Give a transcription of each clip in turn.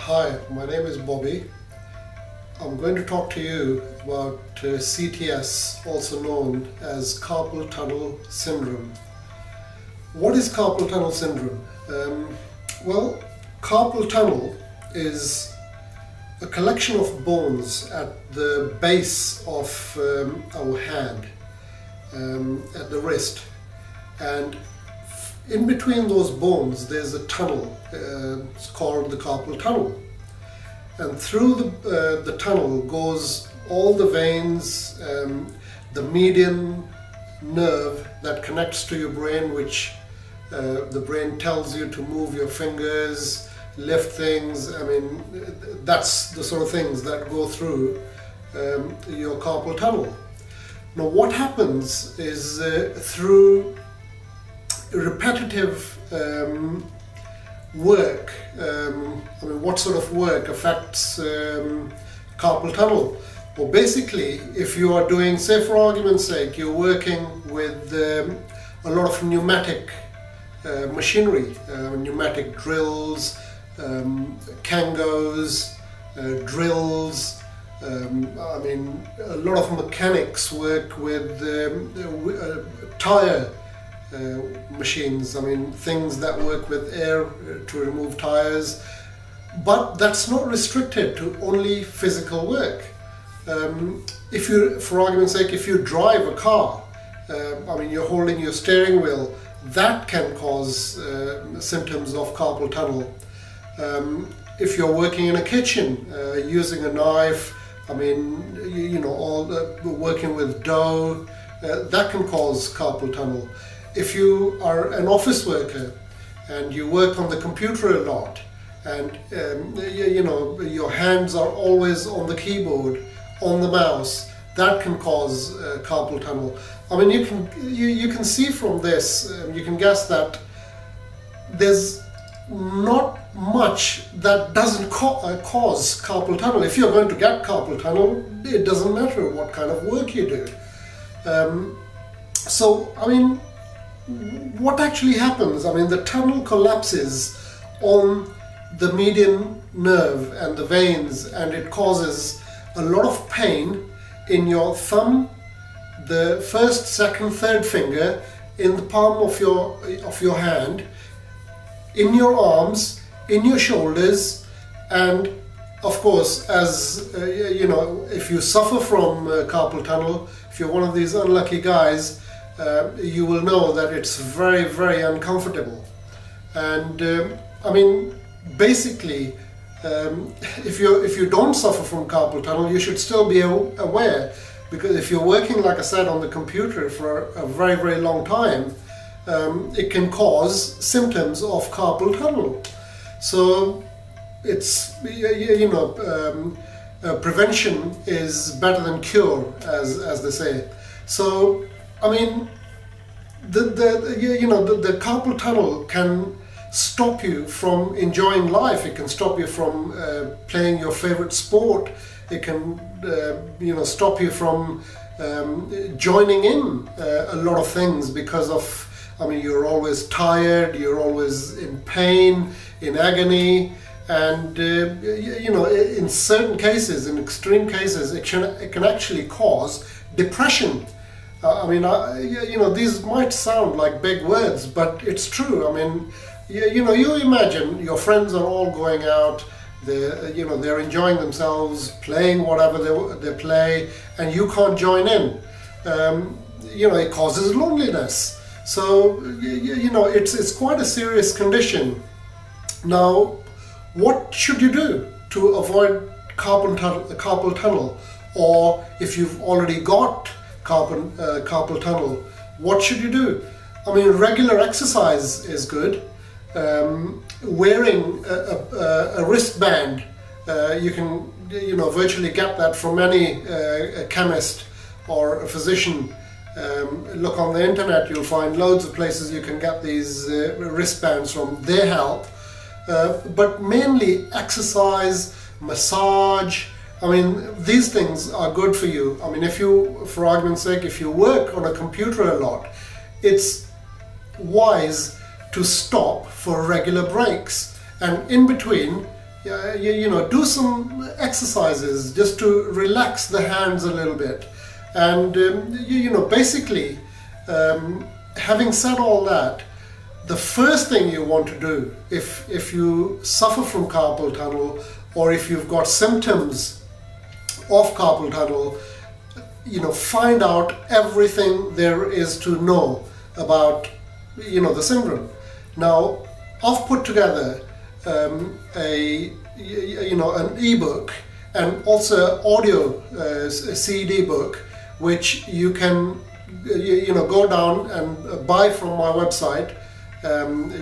Hi, my name is Bobby. I'm going to talk to you about CTS, also known as carpal tunnel syndrome. What is carpal tunnel syndrome? Well, carpal tunnel is a collection of bones at the base of our hand, at the wrist, and in between those bones there's a tunnel. It's called the carpal tunnel, and through the tunnel goes all the veins, the median nerve that connects to your brain, which the brain tells you to move your fingers, lift things. I mean, that's the sort of things that go through your carpal tunnel. Now what happens is through repetitive work, what sort of work affects carpal tunnel? Well, basically, if you are doing, say for argument's sake, you're working with a lot of pneumatic machinery, pneumatic drills, kangos, drills. A lot of mechanics work with tire machines, things that work with air to remove tires, but that's not restricted to only physical work. If you, for argument's sake, if you drive a car, you're holding your steering wheel, that can cause symptoms of carpal tunnel. If you're working in a kitchen, using a knife, working with dough, that can cause carpal tunnel. If you are an office worker and you work on the computer a lot, and your hands are always on the keyboard, on the mouse, that can cause carpal tunnel. You can see from this, you can guess that there's not much that doesn't cause carpal tunnel. If you're going to get carpal tunnel, it doesn't matter what kind of work you do. What actually happens? The tunnel collapses on the median nerve and the veins, and it causes a lot of pain in your thumb, the first, second, third finger, in the palm of your hand, in your arms, in your shoulders, and of course, as if you suffer from carpal tunnel, if you're one of these unlucky guys, you will know that it's very, very uncomfortable. And basically, if you don't suffer from carpal tunnel, you should still be aware, because if you're working, like I said, on the computer for a very, very long time, it can cause symptoms of carpal tunnel. So it's prevention is better than cure, as they say. So the carpal tunnel can stop you from enjoying life. It can stop you from playing your favorite sport. It can stop you from joining in a lot of things, because of you're always tired, you're always in pain, in agony, and in certain cases, in extreme cases, it can actually cause depression. These might sound like big words, but it's true. You imagine your friends are all going out, they're enjoying themselves, playing whatever they play, and you can't join in. It causes loneliness. So it's quite a serious condition. Now, what should you do to avoid carpal tunnel? Or if you've already got carpal tunnel, what should you do? Regular exercise is good. Wearing a wristband, you can virtually get that from any chemist or a physician. Look on the internet, you'll find loads of places you can get these wristbands from. They help, but mainly exercise, massage. These things are good for you. If you, for argument's sake, if you work on a computer a lot, it's wise to stop for regular breaks, and in between do some exercises just to relax the hands a little bit. And basically, having said all that, the first thing you want to do if you suffer from carpal tunnel, or if you've got symptoms of carpal tunnel, find out everything there is to know about the syndrome. Now, I've put together an ebook and also audio CD book, which you can go down and buy from my website.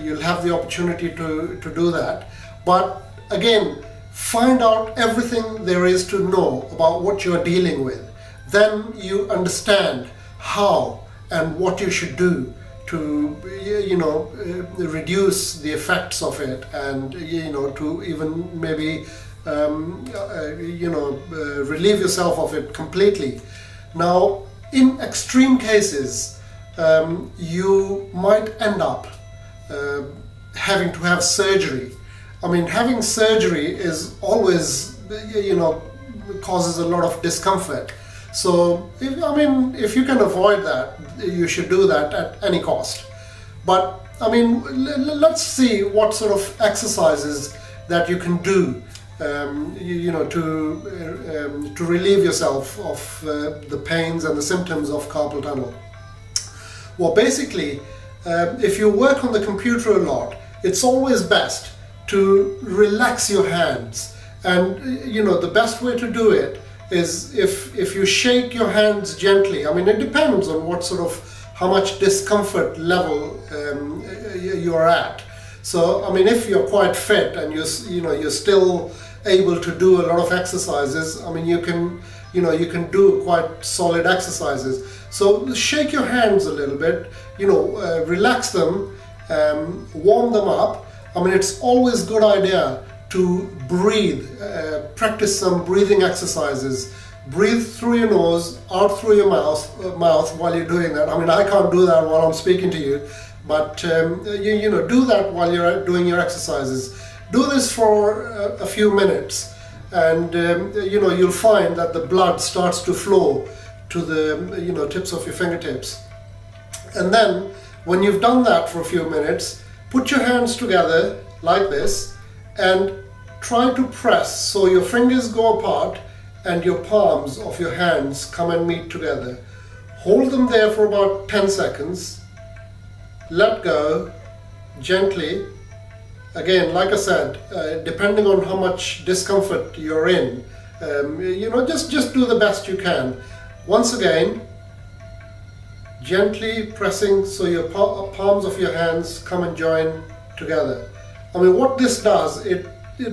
You'll have the opportunity to do that. But again, find out everything there is to know about what you're dealing with. Then you understand how and what you should do to reduce the effects of it, and to even maybe relieve yourself of it completely. Now, in extreme cases, you might end up having to have surgery. I mean, having surgery is always causes a lot of discomfort. So, if you can avoid that, you should do that at any cost. But, let's see what sort of exercises that you can do, to relieve yourself of the pains and the symptoms of carpal tunnel. Well, basically, if you work on the computer a lot, it's always best to relax your hands. And, the best way to do it is if you shake your hands gently. It depends on how much discomfort level you are at. So, if you're quite fit and you're still able to do a lot of exercises, you can do quite solid exercises. So shake your hands a little bit, relax them, warm them up. It's always a good idea to breathe, practice some breathing exercises. Breathe through your nose, out through your mouth while you're doing that. I can't do that while I'm speaking to you, but do that while you're doing your exercises. Do this for a few minutes, and you'll find that the blood starts to flow to the tips of your fingertips. And then, when you've done that for a few minutes, put your hands together like this and try to press so your fingers go apart and your palms of your hands come and meet together. Hold them there for about 10 seconds. Let go gently. Again, like I said, depending on how much discomfort you're in, just do the best you can. Once again, gently pressing so your palms of your hands come and join together. What this does, it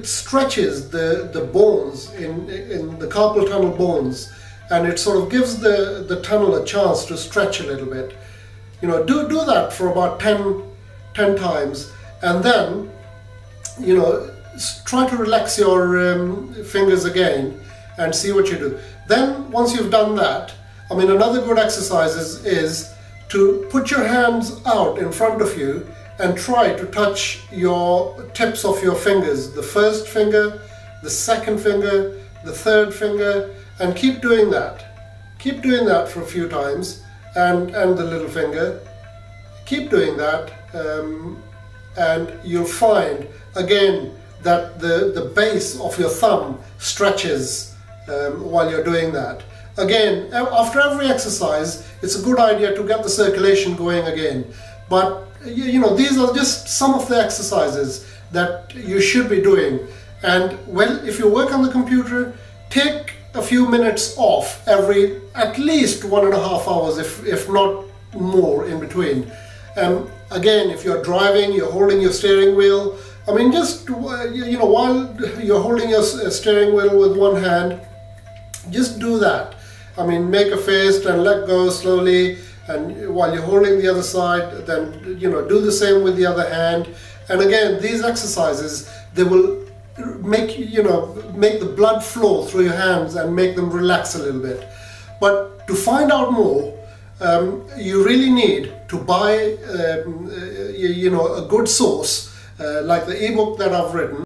stretches the bones in the carpal tunnel bones, and it sort of gives the tunnel a chance to stretch a little bit. Do that for about 10 times, and then try to relax your fingers again and see what you do. Then once you've done that, another good exercise is to put your hands out in front of you and try to touch your tips of your fingers, the first finger, the second finger, the third finger, and keep doing that. Keep doing that for a few times, and the little finger. Keep doing that, and you'll find again that the base of your thumb stretches while you're doing that. Again, after every exercise, it's a good idea to get the circulation going again. But these are just some of the exercises that you should be doing. And if you work on the computer, take a few minutes off every at least 1.5 hours, if not more, in between. Again, if you're driving, you're holding your steering wheel. Just while you're holding your steering wheel with one hand, just do that. Make a fist and let go slowly. And while you're holding the other side, then do the same with the other hand. And again, these exercises, they will make the blood flow through your hands and make them relax a little bit. But to find out more, you really need to buy a good source like the ebook that I've written.